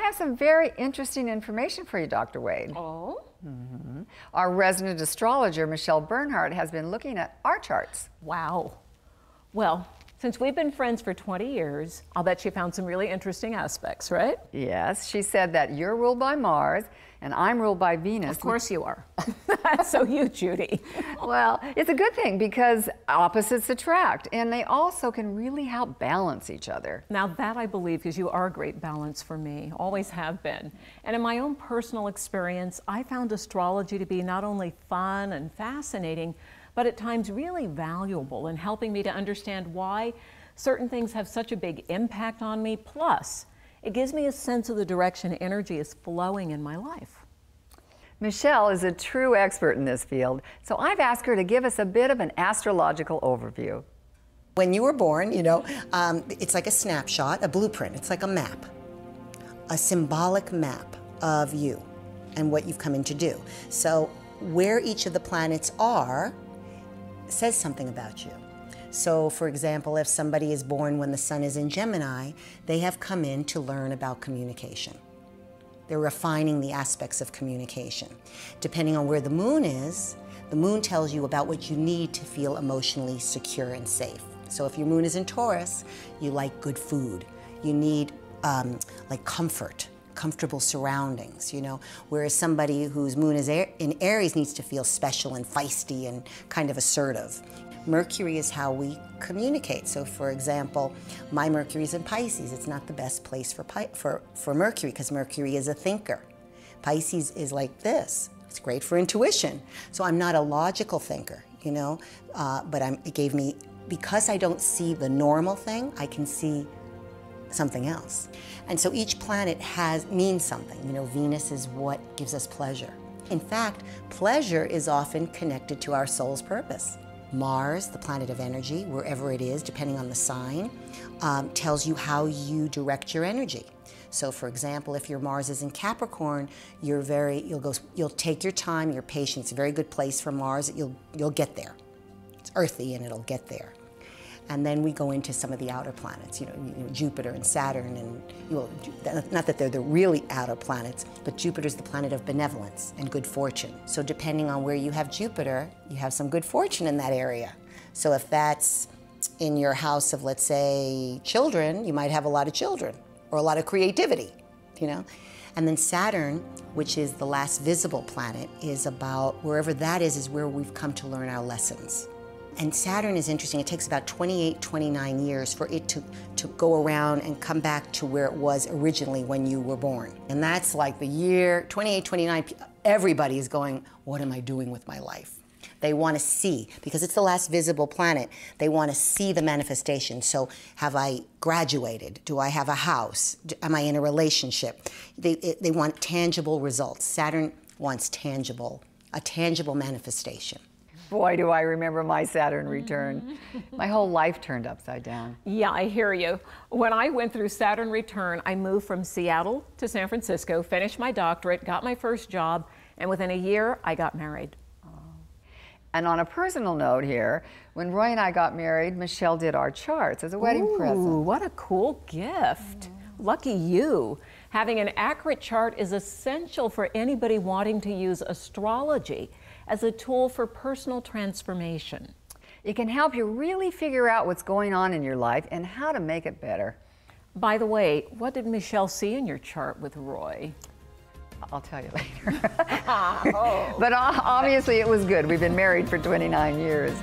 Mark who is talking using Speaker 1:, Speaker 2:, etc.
Speaker 1: have some very interesting information for you, Dr. Wade.
Speaker 2: Oh?
Speaker 1: Our resident astrologer, Michele Bernhardt, has been looking at our charts.
Speaker 2: Wow. Well, since we've been friends for 20 years, I'll bet she found some really interesting aspects, right?
Speaker 1: Yes, she said that you're ruled by Mars and I'm ruled by Venus.
Speaker 2: Of course you are. That's so you, Judy.
Speaker 1: Well, it's a good thing because opposites attract, and they also can really help balance each other.
Speaker 2: Now that I believe, because you are a great balance for me, always have been. And in my own personal experience, I found astrology to be not only fun and fascinating, but at times really valuable in helping me to understand why certain things have such a big impact on me. Plus, it gives me a sense of the direction energy is flowing in my life.
Speaker 1: Michele is a true expert in this field, so I've asked her to give us a bit of an astrological overview.
Speaker 3: When you were born, you know, it's like a snapshot, a blueprint. It's like a map, a symbolic map of you and what you've come in to do. So where each of the planets are says something about you. So, for example, if somebody is born when the sun is in Gemini, they have come in to learn about communication. They're refining the aspects of communication. Depending on where the moon is, the moon tells you about what you need to feel emotionally secure and safe. So if your moon is in Taurus, you like good food. You need like comfortable surroundings, you know, whereas somebody whose moon is in Aries needs to feel special and feisty and kind of assertive. Mercury is how we communicate. So for example, my Mercury is in Pisces. It's not the best place for Mercury because Mercury is a thinker. Pisces is like this. It's great for intuition. So I'm not a logical thinker, you know, but it gave me, because I don't see the normal thing, I can see something else. And so each planet means something. You know, Venus is what gives us pleasure. In fact, pleasure is often connected to our soul's purpose. Mars, the planet of energy, wherever it is, depending on the sign, tells you how you direct your energy. So for example, if your Mars is in Capricorn, you'll take your time, your patience. It's a very good place for Mars. You'll get there. It's earthy and it'll get there. And then we go into some of the outer planets, you know, Jupiter and Saturn, and not that they're the really outer planets, but Jupiter's the planet of benevolence and good fortune. So depending on where you have Jupiter, you have some good fortune in that area. So if that's in your house of, let's say, children, you might have a lot of children or a lot of creativity, you know. And then Saturn, which is the last visible planet, is about, wherever that is where we've come to learn our lessons. And Saturn is interesting. It takes about 28, 29 years for it to go around and come back to where it was originally when you were born. And that's like the year 28, 29, everybody is going, what am I doing with my life? They want to see, because it's the last visible planet, they want to see the manifestation. So have I graduated? Do I have a house? Am I in a relationship? They want tangible results. Saturn wants a tangible manifestation.
Speaker 1: Boy, do I remember my Saturn return. My whole life turned upside down.
Speaker 2: Yeah, I hear you. When I went through Saturn return, I moved from Seattle to San Francisco, finished my doctorate, got my first job, and within a year, I got married.
Speaker 1: And on a personal note here, when Roy and I got married, Michele did our charts as a wedding present.
Speaker 2: Ooh, what a cool gift. Lucky you. Having an accurate chart is essential for anybody wanting to use astrology as a tool for personal transformation.
Speaker 1: It can help you really figure out what's going on in your life and how to make it better.
Speaker 2: By the way, what did Michele see in your chart with Roy?
Speaker 1: I'll tell you later. But obviously it was good. We've been married for 29 years.